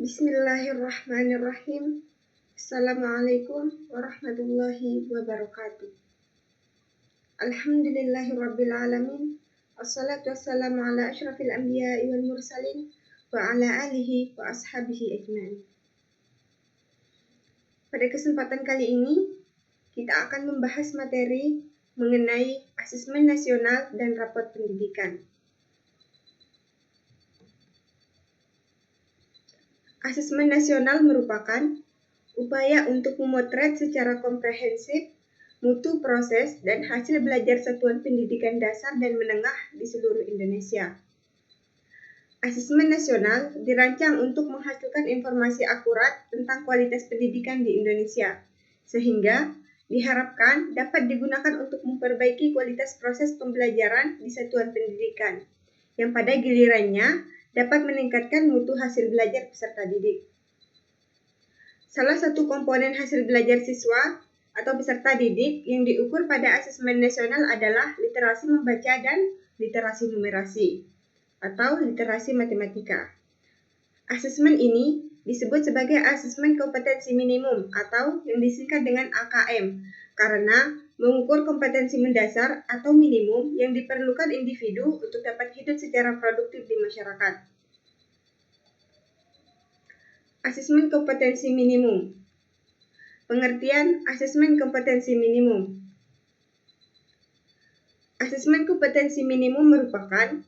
Bismillahirrahmanirrahim. Assalamualaikum warahmatullahi wabarakatuh. Alhamdulillahirabbil alamin. Assalatu wassalamu ala asyrafil anbiya'i wal mursalin wa ala alihi wa ashabihi ajma'in. Pada kesempatan kali ini kita akan membahas materi mengenai asesmen nasional dan rapot pendidikan. Asesmen nasional merupakan upaya untuk memotret secara komprehensif mutu proses dan hasil belajar satuan pendidikan dasar dan menengah di seluruh Indonesia. Asesmen nasional dirancang untuk menghasilkan informasi akurat tentang kualitas pendidikan di Indonesia, sehingga diharapkan dapat digunakan untuk memperbaiki kualitas proses pembelajaran di satuan pendidikan, yang pada gilirannya dapat meningkatkan mutu hasil belajar peserta didik. Salah satu komponen hasil belajar siswa atau peserta didik yang diukur pada asesmen nasional adalah literasi membaca dan literasi numerasi atau literasi matematika. Asesmen ini disebut sebagai asesmen kompetensi minimum atau yang disingkat dengan AKM karena mengukur kompetensi mendasar atau minimum yang diperlukan individu untuk dapat hidup secara produktif di masyarakat. Asesmen kompetensi minimum. Pengertian asesmen kompetensi minimum. Asesmen kompetensi minimum merupakan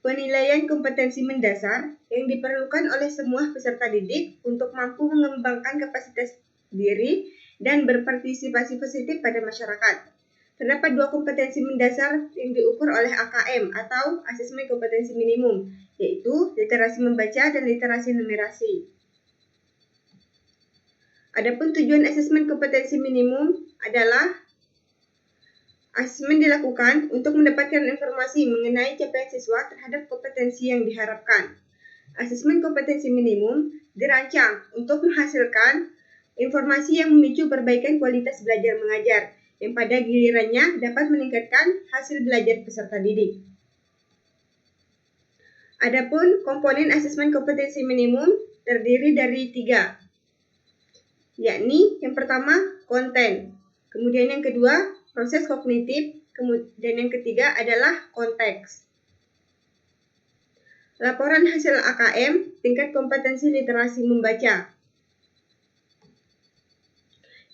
penilaian kompetensi mendasar yang diperlukan oleh semua peserta didik untuk mampu mengembangkan kapasitas diri dan berpartisipasi positif pada masyarakat. Terdapat dua kompetensi mendasar yang diukur oleh AKM atau asesmen kompetensi minimum, yaitu literasi membaca dan literasi numerasi. Adapun tujuan asesmen kompetensi minimum adalah asesmen dilakukan untuk mendapatkan informasi mengenai capaian siswa terhadap kompetensi yang diharapkan. Asesmen kompetensi minimum dirancang untuk menghasilkan informasi yang memicu perbaikan kualitas belajar mengajar, yang pada gilirannya dapat meningkatkan hasil belajar peserta didik. Adapun komponen asesmen kompetensi minimum terdiri dari 3, yakni yang pertama konten, kemudian yang kedua proses kognitif, dan yang ketiga adalah konteks. Laporan hasil AKM tingkat kompetensi literasi membaca.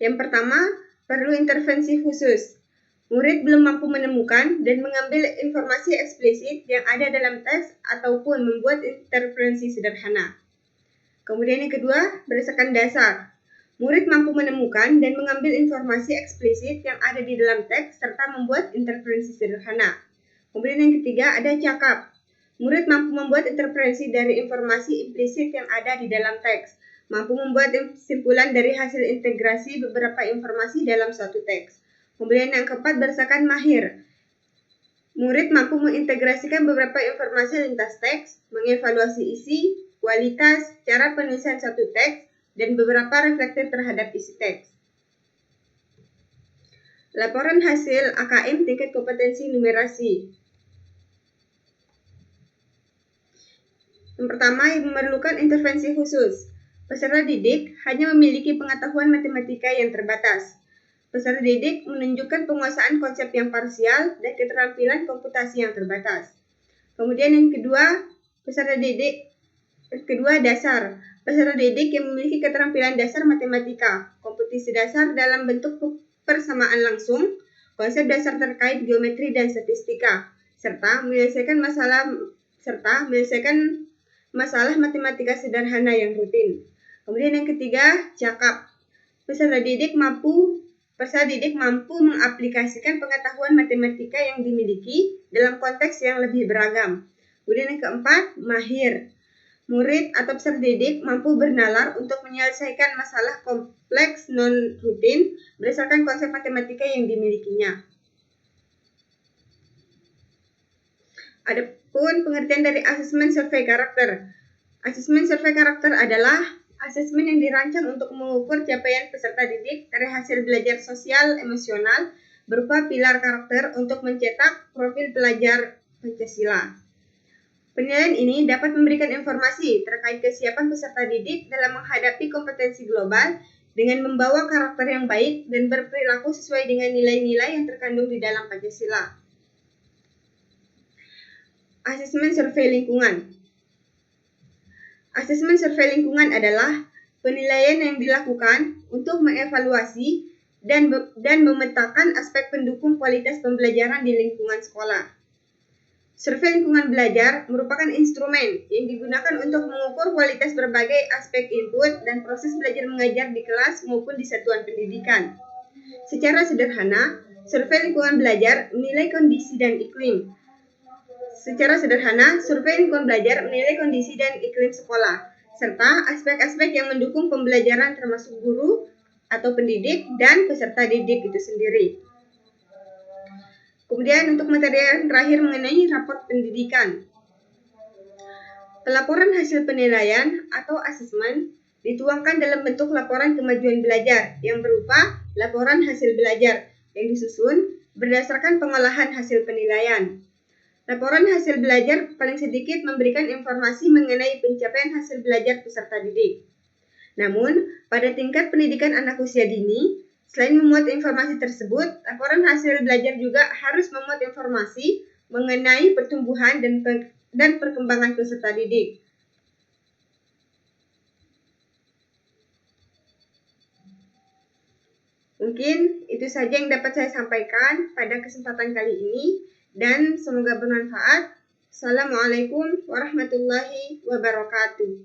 Yang pertama, perlu intervensi khusus. Murid belum mampu menemukan dan mengambil informasi eksplisit yang ada dalam teks ataupun membuat interferensi sederhana. Kemudian yang kedua, berdasarkan dasar. Murid mampu menemukan dan mengambil informasi eksplisit yang ada di dalam teks serta membuat interferensi sederhana. Kemudian yang ketiga, ada cakap. Murid mampu membuat interferensi dari informasi implisit yang ada di dalam teks, mampu membuat kesimpulan dari hasil integrasi beberapa informasi dalam suatu teks. Kemudian yang keempat, berdasarkan mahir. Murid mampu mengintegrasikan beberapa informasi lintas teks, mengevaluasi isi, kualitas, cara penulisan satu teks, dan beberapa reflektif terhadap isi teks. Laporan hasil AKM tingkat kompetensi numerasi. Yang pertama, yang memerlukan intervensi khusus. Peserta didik hanya memiliki pengetahuan matematika yang terbatas. Peserta didik menunjukkan penguasaan konsep yang parsial dan keterampilan komputasi yang terbatas. Kemudian yang kedua, dasar. Peserta didik yang memiliki keterampilan dasar matematika, komputasi dasar dalam bentuk persamaan langsung, konsep dasar terkait geometri dan statistika, serta menyelesaikan masalah matematika sederhana yang rutin. Kemudian yang ketiga, cakap. Peserta didik mampu mengaplikasikan pengetahuan matematika yang dimiliki dalam konteks yang lebih beragam. Kemudian yang keempat, mahir. Murid atau peserta didik mampu bernalar untuk menyelesaikan masalah kompleks non-rutin berdasarkan konsep matematika yang dimilikinya. Adapun pengertian dari asesmen survei karakter. Asesmen survei karakter adalah asesmen yang dirancang untuk mengukur capaian peserta didik dari hasil belajar sosial emosional berupa pilar karakter untuk mencetak profil pelajar Pancasila. Penilaian ini dapat memberikan informasi terkait kesiapan peserta didik dalam menghadapi kompetensi global dengan membawa karakter yang baik dan berperilaku sesuai dengan nilai-nilai yang terkandung di dalam Pancasila. Asesmen survei lingkungan. Asesmen survei lingkungan adalah penilaian yang dilakukan untuk mengevaluasi dan memetakan aspek pendukung kualitas pembelajaran di lingkungan sekolah. Survei lingkungan belajar merupakan instrumen yang digunakan untuk mengukur kualitas berbagai aspek input dan proses belajar mengajar di kelas maupun di satuan pendidikan. Secara sederhana, survei lingkungan belajar menilai kondisi dan iklim. Sekolah, serta aspek-aspek yang mendukung pembelajaran termasuk guru atau pendidik dan peserta didik itu sendiri. Kemudian untuk materi yang terakhir mengenai raport pendidikan. Pelaporan hasil penilaian atau asesmen dituangkan dalam bentuk laporan kemajuan belajar yang berupa laporan hasil belajar yang disusun berdasarkan pengolahan hasil penilaian. Laporan hasil belajar paling sedikit memberikan informasi mengenai pencapaian hasil belajar peserta didik. Namun, pada tingkat pendidikan anak usia dini, selain memuat informasi tersebut, laporan hasil belajar juga harus memuat informasi mengenai pertumbuhan dan perkembangan peserta didik. Mungkin itu saja yang dapat saya sampaikan pada kesempatan kali ini, dan semoga bermanfaat. Assalamualaikum warahmatullahi wabarakatuh.